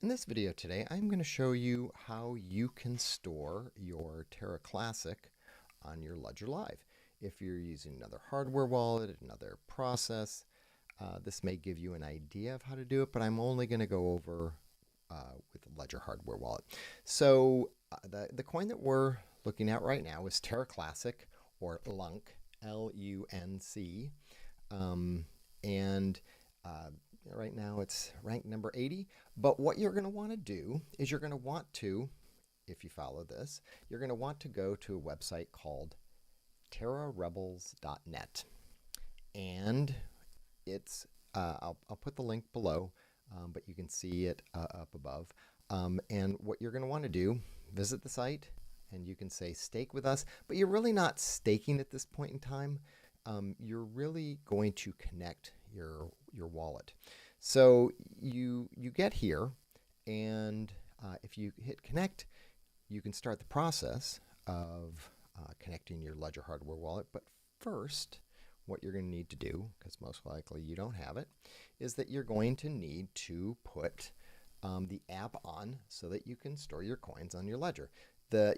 In this video today, I'm going to show you how you can store your Terra Classic on your Ledger Live. If you're using another hardware wallet, another process, this may give you an idea of how to do it, but I'm only going to go over with Ledger hardware wallet. So the coin that we're looking at right now is Terra Classic, or LUNC, L-U-N-C, and right now it's ranked number 80. But what you're going to want to do is you're going to want to, if you follow this, you're going to want to go to a website called terrarebels.net. And it's, I'll put the link below, but you can see it up above. And what you're going to want to do, visit the site, and you can say stake with us, but you're really not staking at this point in time. You're really going to connect your wallet. So you get here, and if you hit connect, you can start the process of connecting your Ledger hardware wallet. But first, what you're going to need to do, because most likely you don't have it, is that you're going to need to put the app on so that you can store your coins on your Ledger.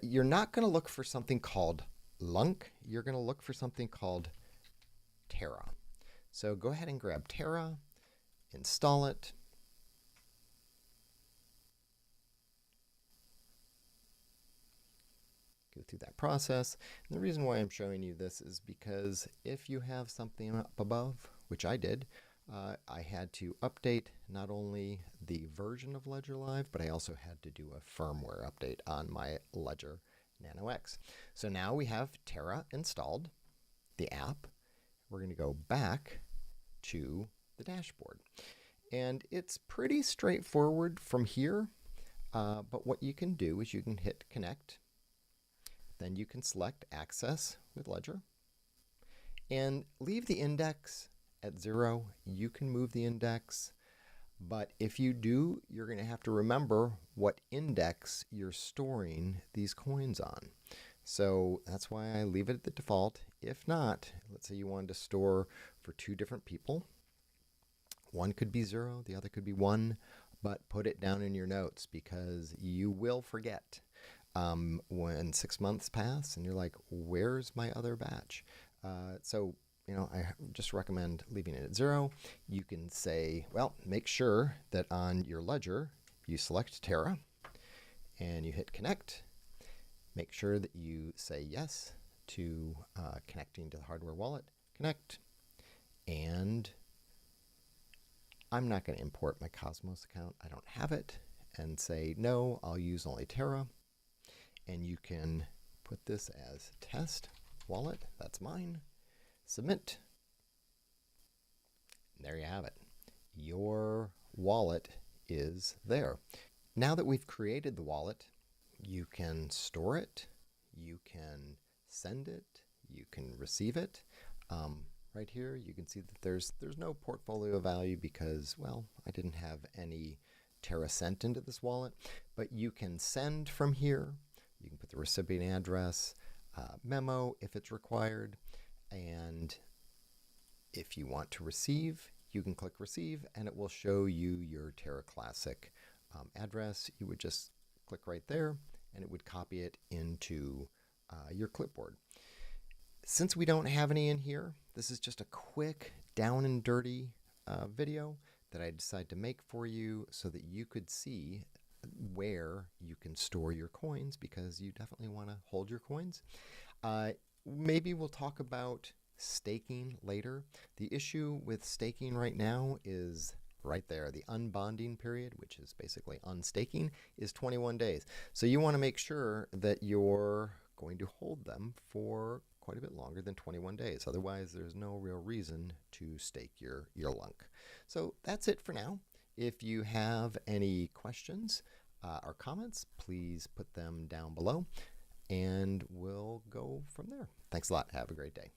You're not going to look for something called LUNC. You're going to look for something called Terra. So go ahead and grab Terra, install it. Go through that process. And the reason why I'm showing you this is because if you have something up above, which I did, I had to update not only the version of Ledger Live, but I also had to do a firmware update on my Ledger Nano X. So now we have Terra installed, the app. We're going to go back to the dashboard. And it's pretty straightforward from here, but what you can do is you can hit connect. Then you can select access with Ledger and leave the index at 0. You can move the index, but if you do, you're going to have to remember what index you're storing these coins on. So that's why I leave it at the default. If not, let's say you wanted to store for 2 different people. One could be 0, the other could be 1, but put it down in your notes because you will forget when 6 months pass and you're like, where's my other batch? So, I just recommend leaving it at 0. You can say, well, make sure that on your Ledger, you select Terra and you hit connect. Make sure that you say yes to connecting to the hardware wallet. Connect. And I'm not going to import my Cosmos account. I don't have it. And say, no, I'll use only Terra. And you can put this as test wallet. That's mine. Submit. And there you have it. Your wallet is there. Now that we've created the wallet, you can store it, you can send it, you can receive it. Right here, you can see that there's no portfolio value because, well, I didn't have any Terra sent into this wallet. But you can send from here. You can put the recipient address, memo if it's required, and if you want to receive, you can click receive, and it will show you your Terra Classic address. You would just click right there, and it would copy it into your clipboard. Since we don't have any in here, this is just a quick down and dirty video that I decided to make for you so that you could see where you can store your coins, because you definitely want to hold your coins. Maybe we'll talk about staking later. The issue with staking right now is right there. The unbonding period, which is basically unstaking, is 21 days. So you want to make sure that you're going to hold them for quite a bit longer than 21 days. Otherwise, there's no real reason to stake your LUNC. So that's it for now. If you have any questions or comments, please put them down below, and we'll go from there. Thanks a lot. Have a great day.